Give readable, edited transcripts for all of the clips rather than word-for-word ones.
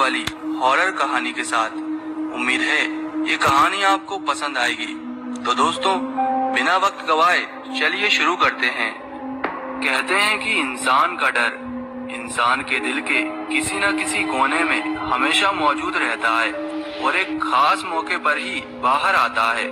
वाली हॉरर कहानी के साथ। उम्मीद है ये कहानी आपको पसंद आएगी। तो दोस्तों, बिना वक्त गवाए चलिए शुरू करते हैं। कहते हैं कि इंसान का डर इंसान के दिल के किसी न किसी कोने में हमेशा मौजूद रहता है और एक खास मौके पर ही बाहर आता है।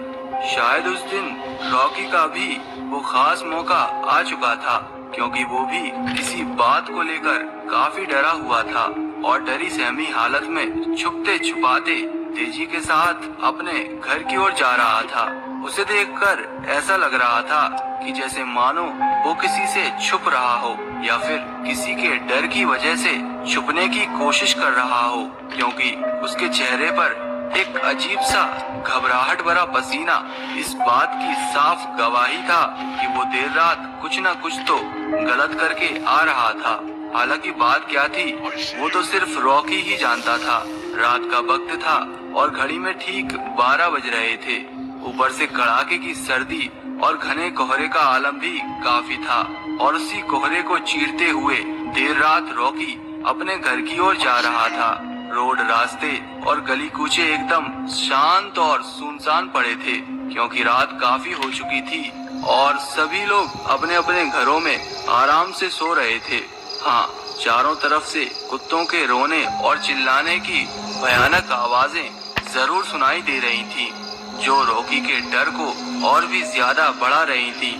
शायद उस दिन रॉकी का भी वो खास मौका आ चुका था, क्योंकि वो भी किसी बात को लेकर काफी डरा हुआ था और डरी सहमी हालत में छुपते छुपाते तेजी के साथ अपने घर की ओर जा रहा था। उसे देखकर ऐसा लग रहा था कि जैसे मानो वो किसी से छुप रहा हो या फिर किसी के डर की वजह से छुपने की कोशिश कर रहा हो, क्योंकि उसके चेहरे पर एक अजीब सा घबराहट भरा पसीना इस बात की साफ गवाही था कि वो देर रात कुछ न कुछ तो गलत करके आ रहा था। हालांकि बात क्या थी वो तो सिर्फ रॉकी ही जानता था। रात का वक्त था और घड़ी में ठीक 12 बज रहे थे। ऊपर से कड़ाके की सर्दी और घने कोहरे का आलम भी काफी था और उसी कोहरे को चीरते हुए देर रात रॉकी अपने घर की ओर जा रहा था। रोड, रास्ते और गली कूचे एकदम शांत और सुनसान पड़े थे, क्योंकि रात काफी हो चुकी थी और सभी लोग अपने अपने घरों में आराम से सो रहे थे। हाँ, चारों तरफ से कुत्तों के रोने और चिल्लाने की भयानक आवाजें जरूर सुनाई दे रही थी, जो रॉकी के डर को और भी ज्यादा बढ़ा रही थी।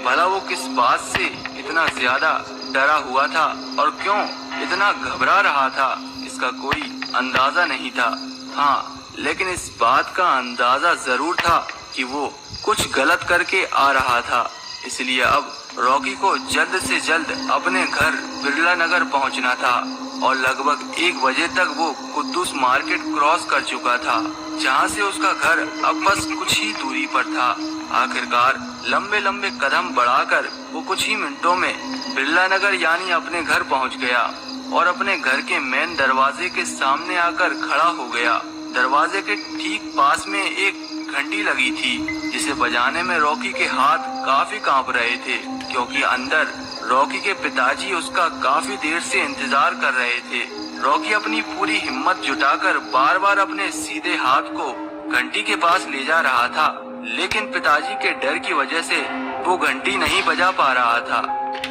भला वो किस बात से इतना ज्यादा डरा हुआ था और क्यों इतना घबरा रहा था, इसका कोई अंदाजा नहीं था। हाँ, लेकिन इस बात का अंदाजा जरूर था कि वो कुछ गलत करके आ रहा था। इसलिए अब रॉकी को जल्द से जल्द अपने घर बिरला नगर पहुंचना था और लगभग 1 बजे तक वो कुद्दूस मार्केट क्रॉस कर चुका था, जहां से उसका घर अब बस कुछ ही दूरी पर था। आखिरकार लंबे लंबे कदम बढ़ाकर वो कुछ ही मिनटों में बिरला नगर यानी अपने घर पहुंच गया और अपने घर के मेन दरवाजे के सामने आकर खड़ा हो गया। दरवाजे के ठीक पास में एक घंटी लगी थी, जिसे बजाने में रॉकी के हाथ काफी कांप रहे थे, क्योंकि अंदर रॉकी के पिताजी उसका काफी देर से इंतजार कर रहे थे। रॉकी अपनी पूरी हिम्मत जुटाकर बार बार अपने सीधे हाथ को घंटी के पास ले जा रहा था, लेकिन पिताजी के डर की वजह से वो घंटी नहीं बजा पा रहा था।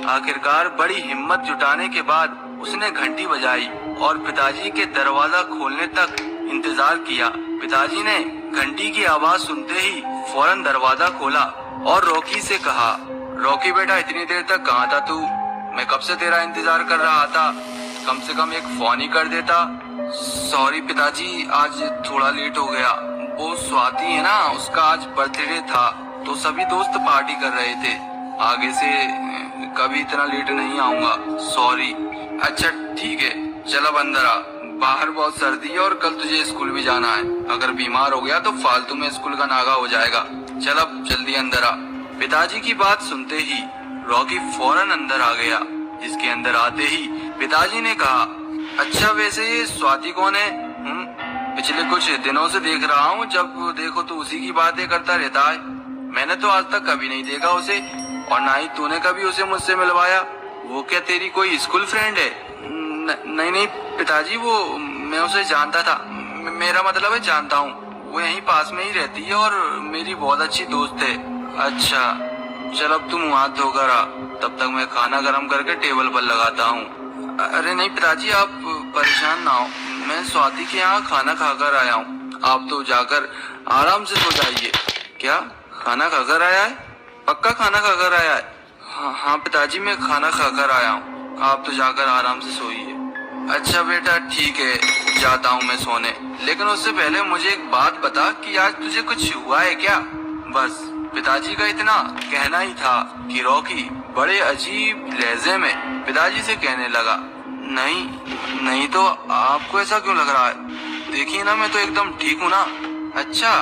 आखिरकार बड़ी हिम्मत जुटाने के बाद उसने घंटी बजाई और पिताजी के दरवाजा खोलने तक इंतजार किया। पिताजी ने घंटी की आवाज सुनते ही फौरन दरवाजा खोला और रॉकी से कहा, रॉकी बेटा, इतनी देर तक कहाँ था तू? मैं कब से तेरा इंतजार कर रहा था, कम से कम एक फोन ही कर देता। सॉरी पिताजी, आज थोड़ा लेट हो गया। वो स्वाति है ना, उसका आज बर्थडे था तो सभी दोस्त पार्टी कर रहे थे। आगे से कभी इतना लेट नहीं आऊंगा, सॉरी। अच्छा ठीक है, चल अब अंदर आ, बाहर बहुत सर्दी है और कल तुझे स्कूल भी जाना है। अगर बीमार हो गया तो फालतू में स्कूल का नागा हो जाएगा। चल अब जल्दी अंदर आ। पिताजी की बात सुनते ही रॉकी फौरन अंदर आ गया, जिसके अंदर आते ही पिताजी ने कहा, अच्छा वैसे ये स्वाति कौन है? पिछले कुछ दिनों से देख रहा हूँ, जब देखो तो उसी की बातें करता रहता है। मैंने तो आज तक कभी नहीं देखा उसे और ना ही तूने कभी उसे मुझसे मिलवाया। वो क्या तेरी कोई स्कूल फ्रेंड है? नहीं नहीं पिताजी, वो मैं उसे जानता था। मेरा मतलब है जानता हूँ। वो यहीं पास में ही रहती है और मेरी बहुत अच्छी दोस्त है। अच्छा चल, अब तुम हाथ धोकर आ, तब तक मैं खाना गर्म करके टेबल पर लगाता हूँ। अरे नहीं पिताजी, आप परेशान ना हो, मैं स्वाति के यहाँ खाना खाकर आया हूँ। आप तो जाकर आराम से सो जाइए। क्या खाना खाकर आया है? पक्का खाना खाकर आया है? हाँ पिताजी, मैं खाना खाकर आया हूँ, आप तो जाकर आराम से सोइए। अच्छा बेटा ठीक है, जाता हूँ मैं सोने, लेकिन उससे पहले मुझे एक बात बता कि आज तुझे कुछ हुआ है क्या? बस पिताजी का इतना कहना ही था कि रॉकी बड़े अजीब लहजे में पिताजी से कहने लगा, नहीं तो आपको ऐसा क्यों लग रहा है? देखिए ना, मैं तो एकदम ठीक हूँ ना। अच्छा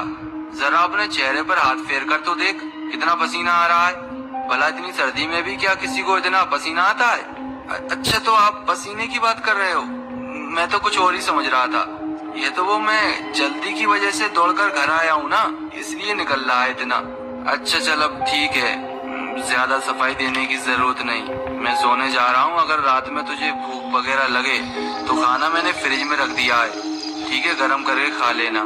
जरा अपने चेहरे पर हाथ फेर कर तो देख, कितना पसीना आ रहा है। भला इतनी सर्दी में भी क्या किसी को इतना पसीना आता है? अच्छा तो आप पसीने की बात कर रहे हो, मैं तो कुछ और ही समझ रहा था। ये तो वो मैं जल्दी की वजह से दौड़कर घर आया हूँ ना, इसलिए निकल रहा है इतना। अच्छा चल अब ठीक है, ज्यादा सफाई देने की जरूरत नहीं, मैं सोने जा रहा हूँ। अगर रात में तुझे भूख वगैरह लगे तो खाना मैंने फ्रिज में रख दिया है, ठीक है, गर्म करके खा लेना।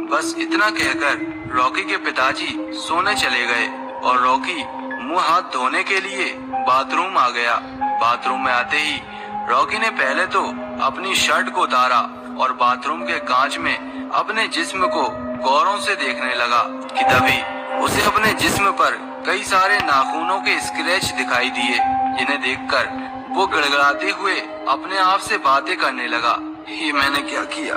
बस इतना कहकर रॉकी के पिताजी सोने चले गए और रॉकी मुंह हाथ धोने के लिए बाथरूम आ गया। बाथरूम में आते ही रॉकी ने पहले तो अपनी शर्ट को उतारा और बाथरूम के कांच में अपने जिस्म को गौरों से देखने लगा कि तभी उसे अपने जिस्म पर कई सारे नाखूनों के स्क्रैच दिखाई दिए, जिन्हें देखकर वो गड़गड़ाते हुए अपने आप से बातें करने लगा। ये मैंने क्या किया?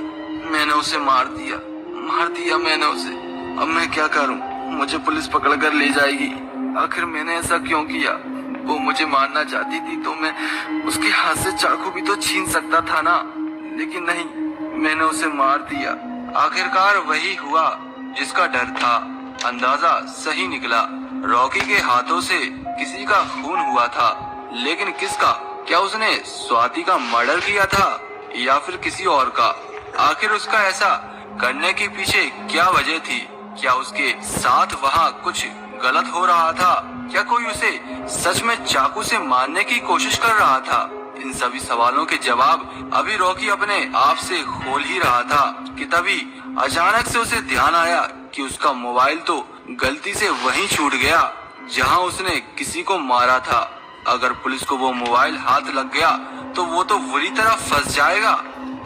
मैंने उसे मार दिया मैंने उसे। अब मैं क्या करूं? मुझे पुलिस पकड़ कर ले जाएगी। आखिर मैंने ऐसा क्यों किया? वो मुझे मारना चाहती थी तो मैं उसके हाथ से चाकू भी तो छीन सकता था ना, लेकिन नहीं, मैंने उसे मार दिया। आखिरकार वही हुआ जिसका डर था। अंदाजा सही निकला। रॉकी के हाथों से किसी का खून हुआ था, लेकिन किसका? क्या उसने स्वाति का मर्डर किया था या फिर किसी और का? आखिर उसका ऐसा करने के पीछे क्या वजह थी? क्या उसके साथ वहाँ कुछ गलत हो रहा था? क्या कोई उसे सच में चाकू से मारने की कोशिश कर रहा था? इन सभी सवालों के जवाब अभी रॉकी अपने आप से खोल ही रहा था कि तभी अचानक से उसे ध्यान आया कि उसका मोबाइल तो गलती से वहीं छूट गया जहां उसने किसी को मारा था। अगर पुलिस को वो मोबाइल हाथ लग गया तो वो तो बुरी तरह फंस जाएगा।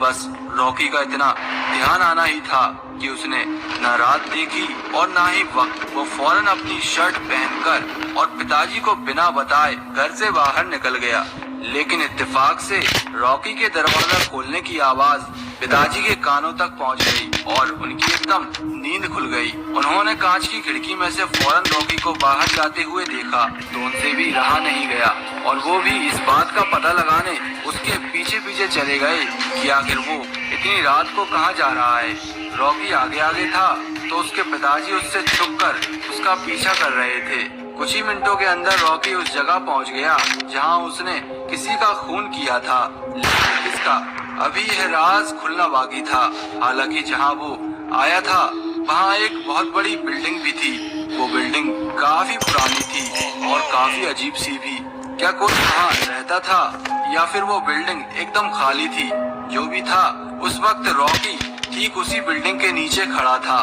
बस रॉकी का इतना ध्यान आना ही था कि उसने न रात देखी और न ही वक्त। वो फौरन अपनी शर्ट पहनकर और पिताजी को बिना बताए घर से बाहर निकल गया। लेकिन इत्तेफाक से रॉकी के दरवाजा खोलने की आवाज पिताजी के कानों तक पहुंच गई और उनकी एकदम नींद खुल गई। उन्होंने कांच की खिड़की में से फौरन रॉकी को बाहर जाते हुए देखा तो उनसे भी रहा नहीं गया और वो भी इस बात का पता लगाने उसके पीछे पीछे चले गए कि आखिर वो इतनी रात को कहाँ जा रहा है। रॉकी आगे आगे था तो उसके पिताजी उससे छुपकर उसका पीछा कर रहे थे। कुछ ही मिनटों के अंदर रॉकी उस जगह पहुंच गया जहां उसने किसी का खून किया था, लेकिन किसका, अभी यह राज खुलना बाकी था। हालांकि जहां वो आया था वहां एक बहुत बड़ी बिल्डिंग भी थी। वो बिल्डिंग काफी पुरानी थी और काफी अजीब सी भी। क्या कोई वहाँ रहता था या फिर वो बिल्डिंग एकदम खाली थी? जो भी था, उस वक्त रॉकी ठीक उसी बिल्डिंग के नीचे खड़ा था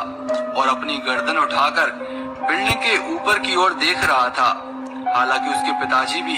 और अपनी गर्दन उठाकर बिल्डिंग के ऊपर की ओर देख रहा था। हालांकि उसके पिताजी भी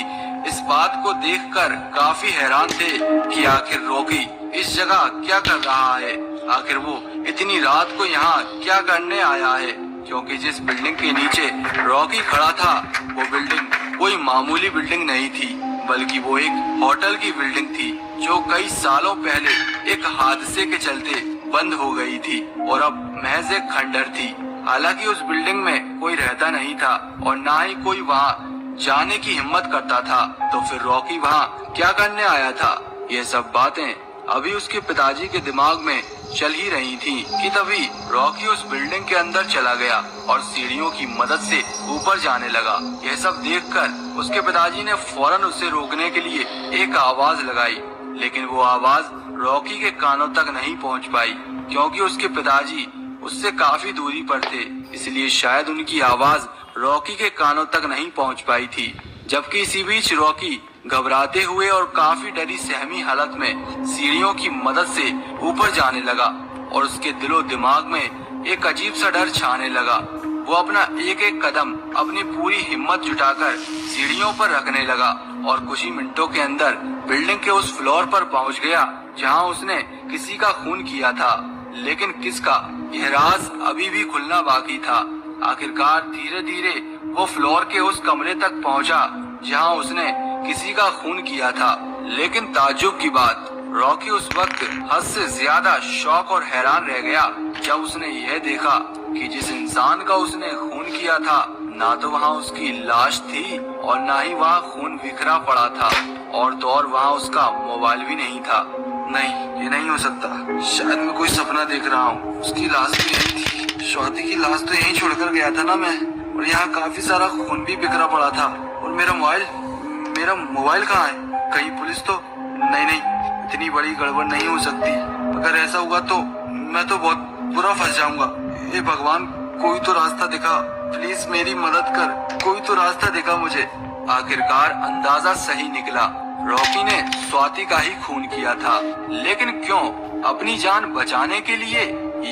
इस बात को देखकर काफी हैरान थे कि आखिर रॉकी इस जगह क्या कर रहा है। आखिर वो इतनी रात को यहाँ क्या करने आया है, क्योंकि जिस बिल्डिंग के नीचे रॉकी खड़ा था वो बिल्डिंग कोई मामूली बिल्डिंग नहीं थी, बल्कि वो एक होटल की बिल्डिंग थी जो कई सालों पहले एक हादसे के चलते बंद हो गई थी और अब महज एक खंडर थी। हालांकि उस बिल्डिंग में कोई रहता नहीं था और ना ही कोई वहाँ जाने की हिम्मत करता था, तो फिर रॉकी वहाँ क्या करने आया था? ये सब बातें अभी उसके पिताजी के दिमाग में चल ही रही थी कि तभी रॉकी उस बिल्डिंग के अंदर चला गया और सीढ़ियों की मदद से ऊपर जाने लगा। यह सब देखकर उसके पिताजी ने फौरन उसे रोकने के लिए एक आवाज लगाई, लेकिन वो आवाज रॉकी के कानों तक नहीं पहुंच पाई, क्योंकि उसके पिताजी उससे काफी दूरी पर थे, इसलिए शायद उनकी आवाज रॉकी के कानों तक नहीं पहुंच पाई थी। जबकि इसी बीच रॉकी घबराते हुए और काफी डरी सहमी हालत में सीढ़ियों की मदद से ऊपर जाने लगा और उसके दिलो दिमाग में एक अजीब सा डर छाने लगा। वो अपना एक एक कदम अपनी पूरी हिम्मत जुटाकर सीढ़ियों पर रखने लगा और कुछ ही मिनटों के अंदर बिल्डिंग के उस फ्लोर पर पहुंच गया जहां उसने किसी का खून किया था, लेकिन किसका, यह राज अभी भी खुलना बाकी था। आखिरकार धीरे धीरे वो फ्लोर के उस कमरे तक पहुंचा जहां उसने किसी का खून किया था। लेकिन ताज्जुब की बात, रॉकी उस वक्त हद से ज्यादा शॉक और हैरान रह गया जब उसने यह देखा कि जिस इंसान का उसने खून किया था, ना तो वहाँ उसकी लाश थी और ना ही वहाँ खून बिखरा पड़ा था, और तो और वहाँ उसका मोबाइल भी नहीं था। नहीं, ये नहीं हो सकता। शायद मैं कोई सपना देख रहा हूँ। उसकी लाश भी यही थी। स्वाति की लाश तो यहीं छोड़कर गया था ना मैं, और यहाँ काफी सारा खून भी बिखरा पड़ा था। और मेरा मोबाइल कहाँ है? कहीं पुलिस तो नहीं, इतनी बड़ी गड़बड़ नहीं हो सकती। अगर ऐसा हुआ तो मैं तो बहुत बुरा फंस जाऊंगा। हे भगवान, कोई तो रास्ता दिखा। प्लीज मेरी मदद कर, कोई तो रास्ता दिखा मुझे। आखिरकार अंदाजा सही निकला, रॉकी ने स्वाति का ही खून किया था। लेकिन क्यों? अपनी जान बचाने के लिए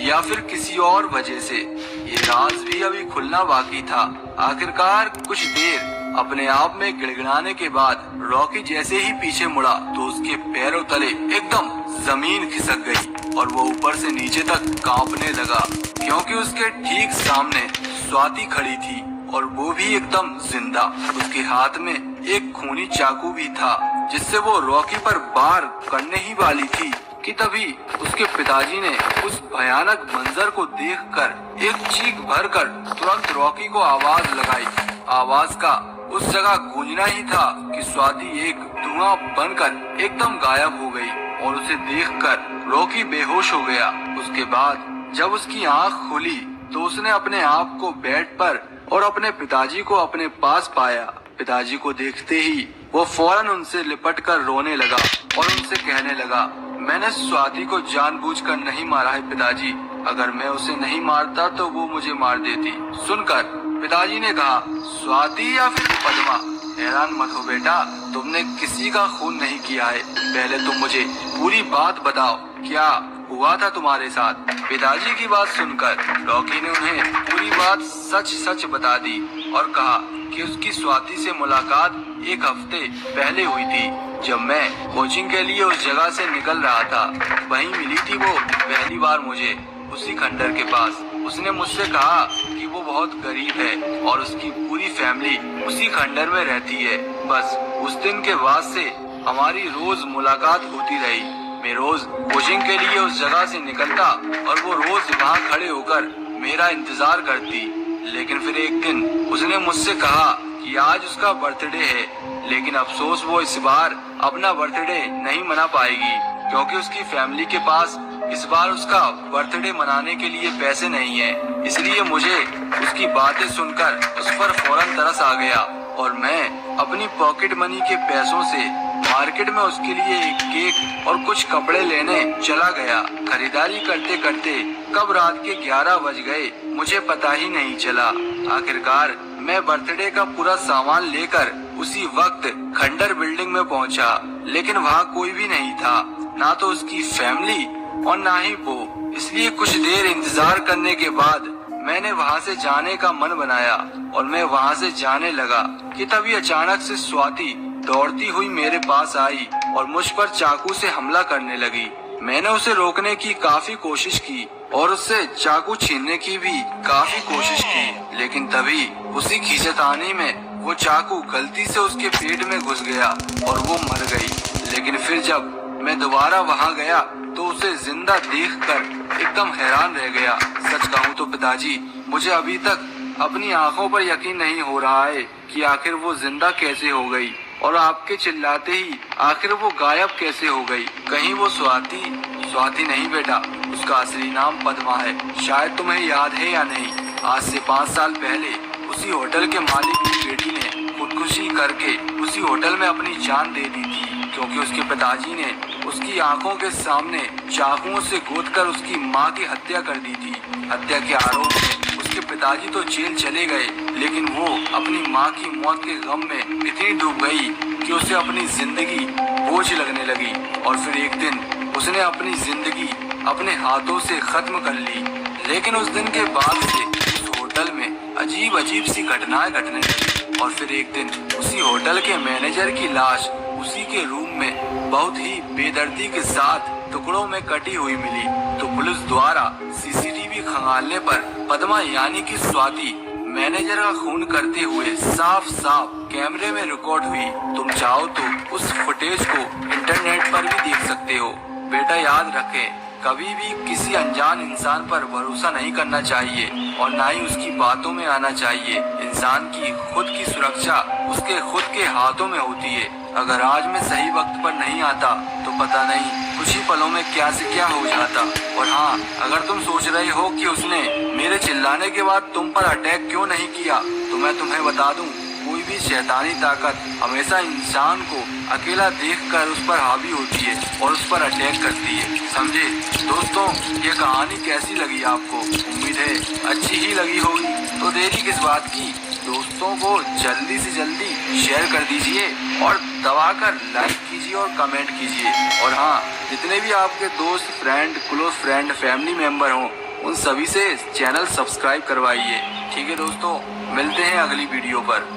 या फिर किसी और वजह से? ये राज भी अभी खुलना बाकी था। आखिरकार कुछ देर अपने आप में गिड़गिड़ाने के बाद रॉकी जैसे ही पीछे मुड़ा तो उसके पैरों तले एकदम जमीन खिसक गई और वो ऊपर से नीचे तक कांपने लगा, क्योंकि उसके ठीक सामने स्वाति खड़ी थी और वो भी एकदम जिंदा। उसके हाथ में एक खूनी चाकू भी था जिससे वो रॉकी पर वार करने ही वाली थी कि तभी उसके पिताजी ने उस भयानक मंजर को देखकर एक चीख भरकर तुरंत रॉकी को आवाज लगाई। आवाज का उस जगह गूंजना ही था कि स्वाति एक धुआं बनकर एकदम गायब हो गई और उसे देखकर रॉकी बेहोश हो गया। उसके बाद जब उसकी आंख खुली तो उसने अपने आप को बेड पर और अपने पिताजी को अपने पास पाया। पिताजी को देखते ही वो फौरन उनसे लिपटकर रोने लगा और उनसे कहने लगा, मैंने स्वाति को जानबूझकर नहीं मारा है पिताजी, अगर मैं उसे नहीं मारता तो वो मुझे मार देती। सुनकर पिताजी ने कहा, स्वाति या फिर पद्मा? हैरान मत हो बेटा, तुमने किसी का खून नहीं किया है, पहले तुम मुझे पूरी बात बताओ, क्या हुआ था तुम्हारे साथ? पिताजी की बात सुनकर रॉकी ने उन्हें पूरी बात सच सच बता दी और कहा कि उसकी स्वाति से मुलाकात एक हफ्ते पहले हुई थी, जब मैं कोचिंग के लिए उस जगह से निकल रहा था। वहीं मिली थी वो पहली बार मुझे, उसी खंडर के पास। उसने मुझसे कहा कि वो बहुत गरीब है और उसकी पूरी फैमिली उसी खंडर में रहती है। बस उस दिन के बाद से हमारी रोज मुलाकात होती रही। मैं रोज कोचिंग के लिए उस जगह से निकलता और वो रोज वहाँ खड़े होकर मेरा इंतजार करती। लेकिन फिर एक दिन उसने मुझसे कहा कि आज उसका बर्थडे है, लेकिन अफसोस वो इस बार अपना बर्थडे नहीं मना पाएगी, क्योंकि उसकी फैमिली के पास इस बार उसका बर्थडे मनाने के लिए पैसे नहीं है। इसलिए मुझे उसकी बातें सुनकर उस पर फौरन तरस आ गया और मैं अपनी पॉकेट मनी के पैसों से मार्केट में उसके लिए एक केक और कुछ कपड़े लेने चला गया। खरीदारी करते करते कब रात के 11 बज गए मुझे पता ही नहीं चला। आखिरकार मैं बर्थडे का पूरा सामान लेकर उसी वक्त खंडर बिल्डिंग में पहुंचा, लेकिन वहाँ कोई भी नहीं था, ना तो उसकी फैमिली और ना ही वो। इसलिए कुछ देर इंतजार करने के बाद मैंने वहाँ से जाने का मन बनाया और मैं वहाँ से जाने लगा कि तभी अचानक से स्वाति दौड़ती हुई मेरे पास आई और मुझ पर चाकू से हमला करने लगी। मैंने उसे रोकने की काफी कोशिश की और उससे चाकू छीनने की भी काफी कोशिश की, लेकिन तभी उसी खींचतानी में वो चाकू गलती से उसके पेट में घुस गया और वो मर गई। लेकिन फिर जब मैं दोबारा वहाँ गया तो उसे जिंदा देखकर एकदम हैरान रह गया। सच कहूँ तो पिताजी, मुझे अभी तक अपनी आंखों पर यकीन नहीं हो रहा है कि आखिर वो जिंदा कैसे हो गई और आपके चिल्लाते ही आखिर वो गायब कैसे हो गई। कहीं वो स्वाति नहीं बेटा, उसका असली नाम पद्मा है। शायद तुम्हें याद है या नहीं, आज से 5 साल पहले उसी होटल के मालिक की बेटी ने खुदकुशी करके उसी होटल में अपनी जान दे दी थी, क्योंकि उसके पिताजी ने उसकी आंखों के सामने चाकुओं से गोदकर उसकी मां की हत्या कर दी थी। हत्या के आरोप में उसके पिताजी तो जेल चले गए, लेकिन वो अपनी मां की मौत के गम में इतनी डूब गई कि उसे अपनी जिंदगी बोझ लगने लगी और फिर एक दिन उसने अपनी जिंदगी अपने हाथों से खत्म कर ली। लेकिन उस दिन के बाद से उस होटल में अजीब अजीब सी घटनाएं घटने लगी और फिर एक दिन उसी होटल के मैनेजर की लाश उसी के रूम में बहुत ही बेदर्दी के साथ टुकड़ों में कटी हुई मिली। तो पुलिस द्वारा सीसीटीवी खंगालने पर पद्मा यानी कि स्वाति मैनेजर का खून करते हुए साफ साफ कैमरे में रिकॉर्ड हुई। तुम चाहो तो उस फुटेज को इंटरनेट पर भी देख सकते हो। बेटा याद रखें, कभी भी किसी अनजान इंसान पर भरोसा नहीं करना चाहिए और ना ही उसकी बातों में आना चाहिए। इंसान की खुद की सुरक्षा उसके खुद के हाथों में होती है। अगर आज मैं सही वक्त पर नहीं आता तो पता नहीं कुछ ही पलों में क्या से क्या हो जाता। और हाँ, अगर तुम सोच रहे हो कि उसने मेरे चिल्लाने के बाद तुम पर अटैक क्यों नहीं किया, तो मैं तुम्हें बता दूं, कोई भी की शैतानी ताकत हमेशा इंसान को अकेला देखकर उस पर हावी होती है और उस पर अटैक करती है। समझे दोस्तों, ये कहानी कैसी लगी आपको? उम्मीद है अच्छी ही लगी होगी। तो देरी किस बात की, दोस्तों को जल्दी से जल्दी शेयर कर दीजिए और दबाकर लाइक कीजिए और कमेंट कीजिए। और हाँ, जितने भी आपके दोस्त, friend, close friend, family member हों, उन सभी से चैनल सब्सक्राइब करवाइए। ठीक है दोस्तों, मिलते हैं अगली वीडियो पर।